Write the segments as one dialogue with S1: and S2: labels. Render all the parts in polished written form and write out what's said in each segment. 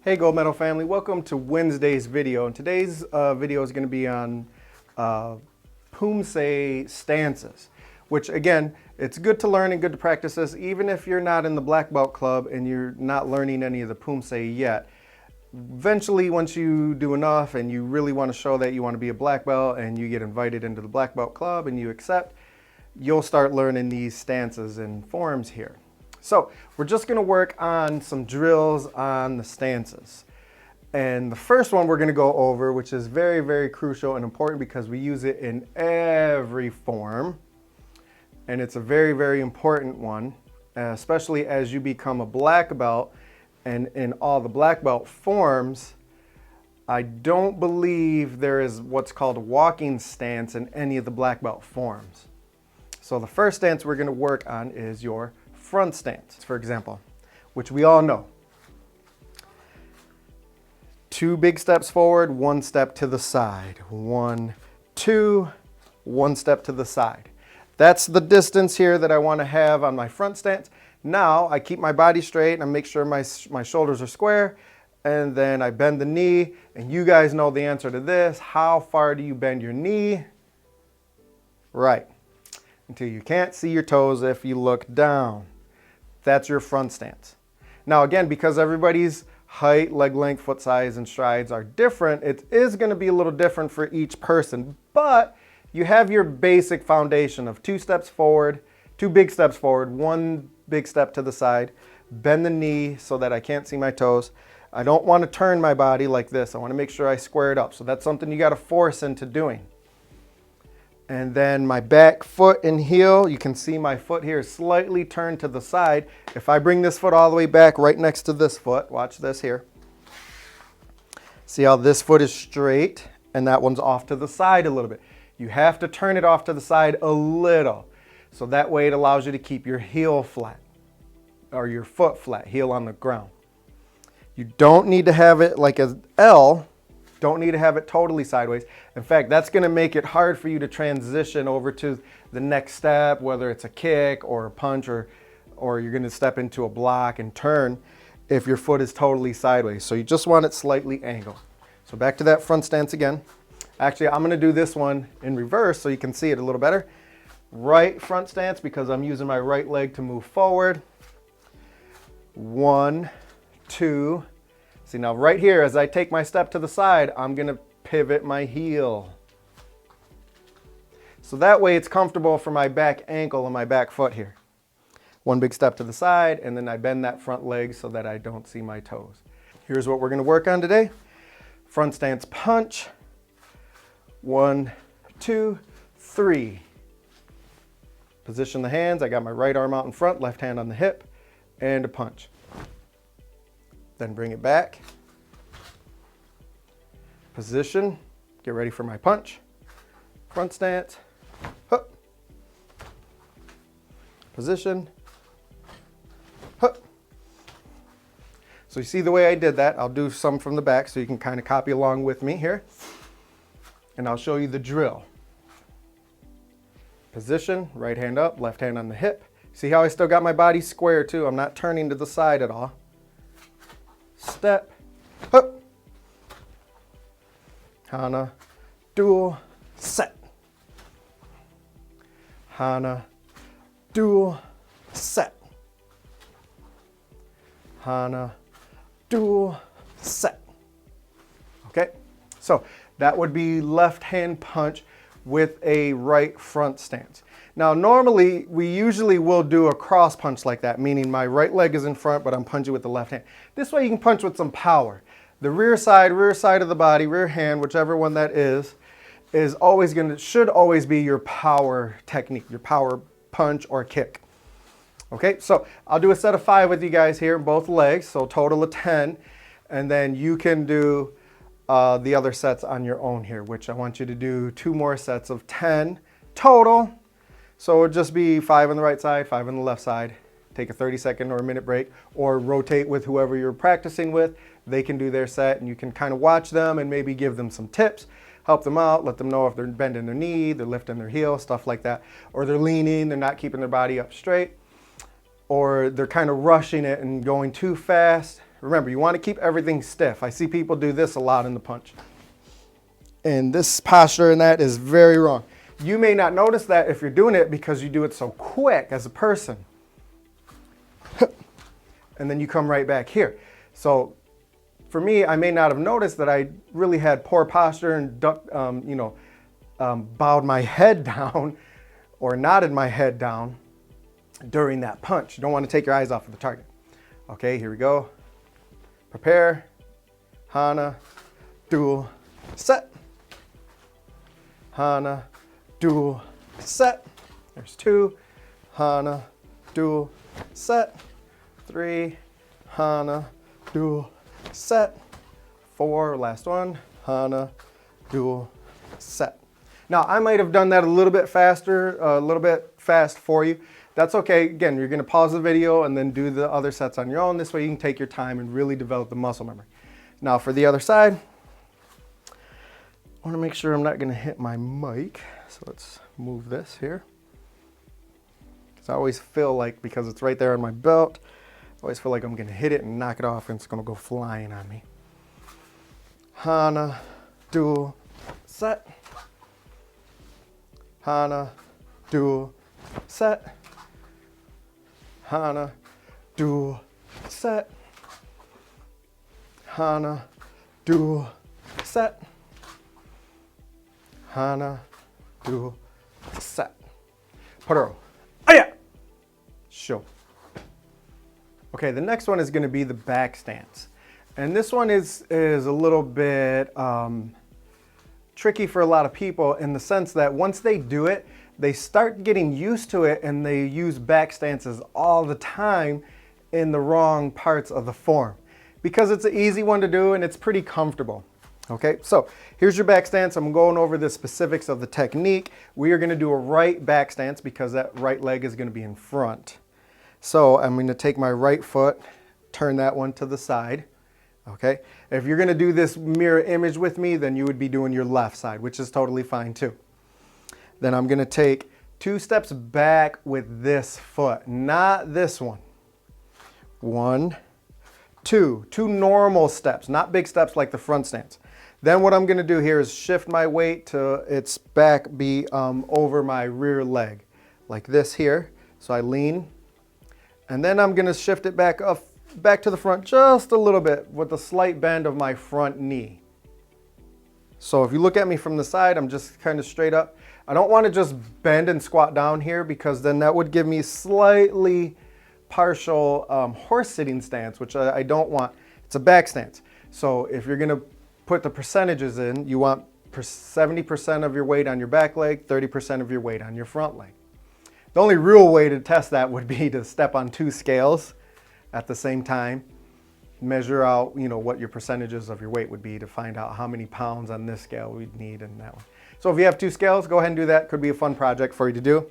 S1: Hey Gold Medal family, welcome to Wednesday's video. And today's video is going to be on Poomse stances, which again, it's good to learn and good to practice this even if you're not in the black belt club and you're not learning any of the Poomse yet. Eventually, once you do enough and you really want to show that you want to be a black belt and you get invited into the black belt club and you accept, you'll start learning these stances and forms here. So we're just going to work on some drills on the stances. And the first one we're going to go over, which is very, very crucial and important because we use it in every form. And it's a very, very important one, especially as you become a black belt. And in all the black belt forms, I don't believe there is what's called a walking stance in any of the black belt forms. So the first stance we're going to work on is your front stance, for example, which we all know. 2 big steps forward, 1 step to the side. 1, 2, 1 step to the side. That's the distance here that I want to have on my front stance. Now I keep my body straight and I make sure my shoulders are square, and then I bend the knee, and you guys know the answer to this. How far do you bend your knee? Right, until you can't see your toes if you look down. That's your front stance. Now again, because everybody's height, leg length, foot size, and strides are different, it is going to be a little different for each person, but you have your basic foundation of 2 steps forward, 2 big steps forward, 1 big step to the side, bend the knee so that I can't see my toes. I don't want to turn my body like this. I want to make sure I square it up. So that's something you got to force into doing. And then my back foot and heel, you can see my foot here is slightly turned to the side. If I bring this foot all the way back right next to this foot, watch this here. See how this foot is straight and that one's off to the side a little bit. You have to turn it off to the side a little. So that way it allows you to keep your heel flat or your foot flat, heel on the ground. You don't need to have it like an L. Don't need to have it totally sideways. In fact, that's going to make it hard for you to transition over to the next step, whether it's a kick or a punch or you're going to step into a block and turn if your foot is totally sideways. So you just want it slightly angled. So back to that front stance again. Actually, I'm going to do this one in reverse so you can see it a little better. Right front stance because I'm using my right leg to move forward. 1, 2. See now right here, as I take my step to the side, I'm going to pivot my heel. So that way it's comfortable for my back ankle and my back foot here. 1 big step to the side, and then I bend that front leg so that I don't see my toes. Here's what we're going to work on today. Front stance punch. 1, 2, 3. Position the hands. I got my right arm out in front, left hand on the hip, and a punch. Then bring it back. Position. Get ready for my punch. Front stance. Hup. Position. Hup. So you see the way I did that. I'll do some from the back so you can kind of copy along with me here. And I'll show you the drill. Position, right hand up, left hand on the hip. See how I still got my body square too? I'm not turning to the side at all. Step, hup. Hana, dual, set. Hana, dual, set. Hana, dual, set. Okay, so that would be left hand punch with a right front stance. Now normally we usually will do a cross punch like that, meaning my right leg is in front but I'm punching with the left hand. This way you can punch with some power. The rear side of the body, rear hand, whichever one that is always should always be your power technique, your power punch or kick. Okay, so I'll do a set of 5 with you guys here in both legs, so total of 10, and then you can do the other sets on your own here, which I want you to do 2 more sets of 10 total. So it'll just be 5 on the right side, 5 on the left side. Take a 30-second or a minute break, or rotate with whoever you're practicing with. They can do their set and you can kind of watch them and maybe give them some tips, help them out, let them know if they're bending their knee, they're lifting their heel, stuff like that. Or they're leaning, they're not keeping their body up straight. Or they're kind of rushing it and going too fast. Remember, you want to keep everything stiff. I see people do this a lot in the punch. And this posture in that is very wrong. You may not notice that if you're doing it because you do it so quick as a person. And then you come right back here. So for me, I may not have noticed that I really had poor posture and bowed my head down or nodded my head down during that punch. You don't want to take your eyes off of the target. Okay, here we go. Prepare, Hana, duel, set. Hana, duel, set. There's 2. Hana, duel, set. 3. Hana, duel, set. 4. Last one. Hana, duel, set. Now, I might have done that a little bit faster, a little bit fast for you. That's okay. Again, you're going to pause the video and then do the other sets on your own. This way you can take your time and really develop the muscle memory. Now, for the other side, I want to make sure I'm not going to hit my mic. So let's move this here. Because I always feel like, because it's right there on my belt, I always feel like I'm going to hit it and knock it off and it's going to go flying on me. Hana, duel, set. Hana, duel, set. Hana, duel, set. Hana, duel, set. Hana, duel, set. Paro. Aya! Show. Okay, the next one is going to be the back stance. And this one is a little bit tricky for a lot of people in the sense that once they do it, they start getting used to it and they use back stances all the time in the wrong parts of the form because it's an easy one to do and it's pretty comfortable. Okay, so here's your back stance. I'm going over the specifics of the technique. We are going to do a right back stance because that right leg is going to be in front. So I'm going to take my right foot, turn that one to the side. Okay, if you're going to do this mirror image with me, then you would be doing your left side, which is totally fine too. Then I'm going to take 2 steps back with this foot, not this one. 1, 2. 2 normal steps, not big steps like the front stance. Then what I'm going to do here is shift my weight to its back be over my rear leg, like this here. So I lean, and then I'm going to shift it back up, back to the front just a little bit with a slight bend of my front knee. So if you look at me from the side, I'm just kind of straight up. I don't want to just bend and squat down here because then that would give me slightly partial horse sitting stance, which I don't want. It's a back stance. So if you're going to put the percentages in, you want 70% of your weight on your back leg, 30% of your weight on your front leg. The only real way to test that would be to step on 2 scales at the same time, measure out, what your percentages of your weight would be to find out how many pounds on this scale we'd need in that one. So if you have 2 scales, go ahead and do that. Could be a fun project for you to do.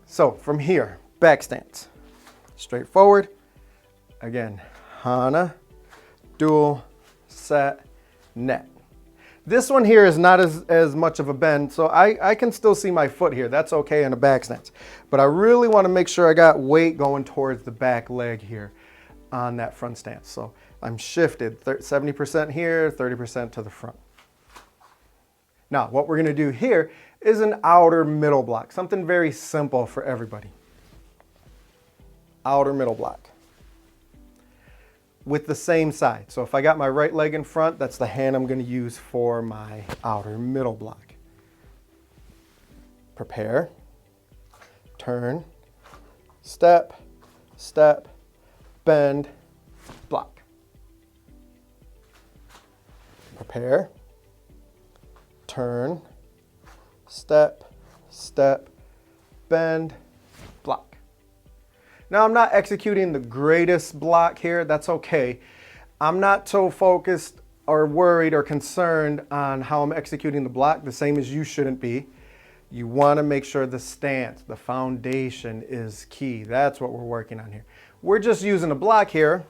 S1: So from here, back stance, straight forward. Again, Hana, duel, set, net. This one here is not as much of a bend, so I can still see my foot here. That's okay in a back stance. But I really want to make sure I got weight going towards the back leg here on that front stance. So I'm shifted 70% here, 30% to the front. Now, what we're going to do here is an outer middle block, something very simple for everybody. Outer middle block with the same side. So if I got my right leg in front, that's the hand I'm going to use for my outer middle block. Prepare, turn, step, step, bend, block. Prepare, turn, step, step, bend, block. Now I'm not executing the greatest block here, that's okay. I'm not so focused or worried or concerned on how I'm executing the block, the same as you shouldn't be. You want to make sure the stance, the foundation is key. That's what we're working on here. We're just using a block here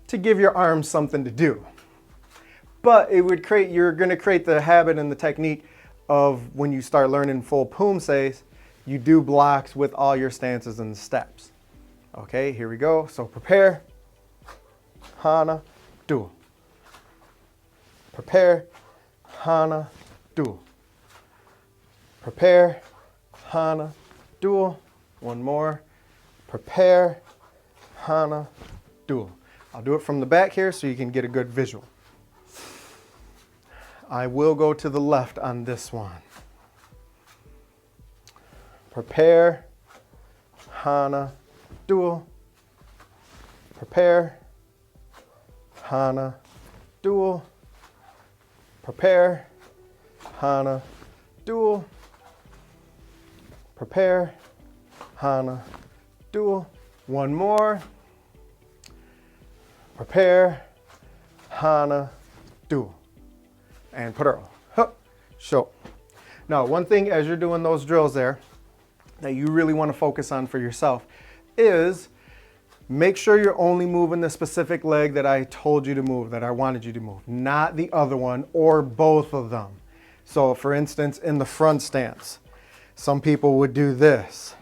S1: to give your arms something to do. But it would you're going to create the habit and the technique of when you start learning full Poomse, you do blocks with all your stances and steps. Okay, here we go. So prepare, hana, duo. Prepare, hana, duo. Prepare, hana, duo. One more. Prepare, hana, duo. I'll do it from the back here so you can get a good visual. I will go to the left on this one. Prepare, hana, duo. Prepare, hana, duo. Prepare, hana, duo. Prepare, hana, duo. One more. Prepare, hana, duo. And put her up, show. Now, one thing as you're doing those drills there that you really want to focus on for yourself is make sure you're only moving the specific leg that I told you to move, that I wanted you to move, not the other one or both of them. So for instance, in the front stance, some people would do this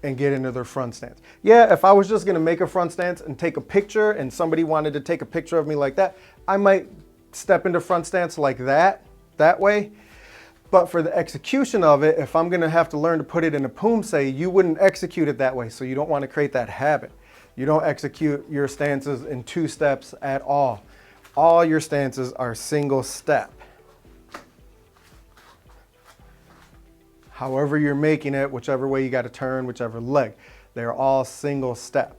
S1: and get into their front stance. Yeah, if I was just gonna make a front stance and take a picture and somebody wanted to take a picture of me like that, I might step into front stance like that way. But for the execution of it, if I'm gonna have to learn to put it in a Poomse, you wouldn't execute it that way. So you don't want to create that habit. You don't execute your stances in 2 steps at all. All your stances are single step. However you're making it, whichever way you got to turn, whichever leg, they're all single step.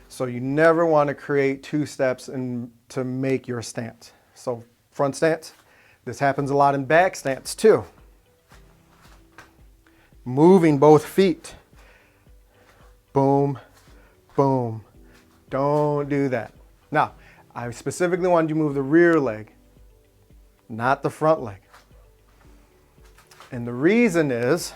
S1: So you never want to create 2 steps to make your stance. So front stance. This happens a lot in back stance too. Moving both feet. Boom, boom. Don't do that. Now, I specifically wanted you to move the rear leg, not the front leg. And the reason is,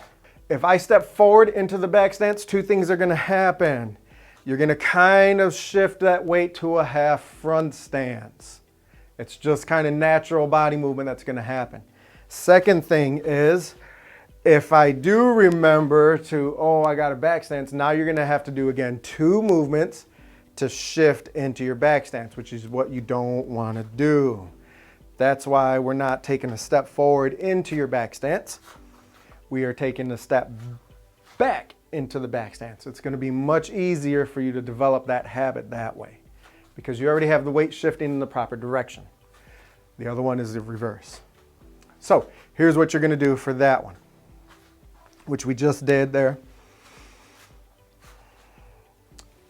S1: if I step forward into the back stance, 2 things are gonna happen. You're gonna kind of shift that weight to a half front stance. It's just kind of natural body movement that's going to happen. Second thing is, if I do remember to, oh, I got a back stance, now you're going to have to do again 2 movements to shift into your back stance, which is what you don't want to do. That's why we're not taking a step forward into your back stance. We are taking a step back into the back stance. It's going to be much easier for you to develop that habit that way, because you already have the weight shifting in the proper direction. The other one is the reverse. So here's what you're going to do for that one, which we just did there.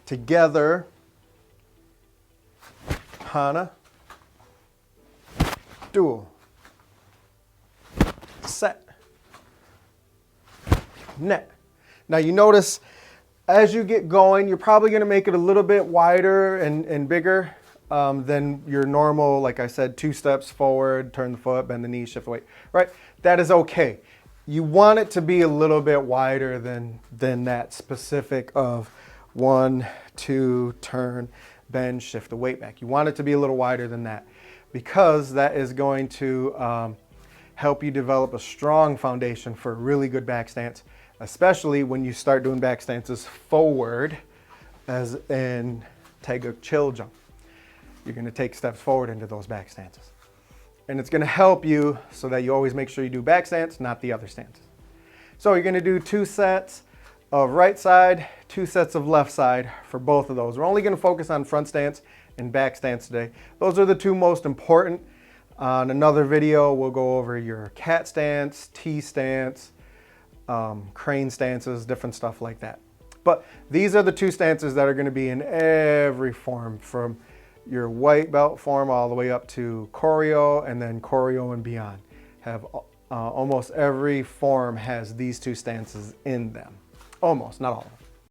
S1: Together, hana, duo, set, net. Now you notice as you get going, you're probably going to make it a little bit wider and bigger than your normal, like I said, 2 steps forward, turn the foot, bend the knee, shift the weight, right? That is okay. You want it to be a little bit wider than that specific of 1, 2, turn, bend, shift the weight back. You want it to be a little wider than that, because that is going to help you develop a strong foundation for a really good back stance, especially when you start doing back stances forward, as in Tega chill jump. You're going to take steps forward into those back stances. And it's going to help you so that you always make sure you do back stance, not the other stances. So you're going to do 2 sets of right side, 2 sets of left side for both of those. We're only going to focus on front stance and back stance today. Those are the 2 most important. On another video, we'll go over your cat stance, T stance, crane stances, different stuff like that. But these are the 2 stances that are going to be in every form, from your white belt form all the way up to choreo, and then choreo and beyond. Have almost every form has these 2 stances in them. Almost, not all of them.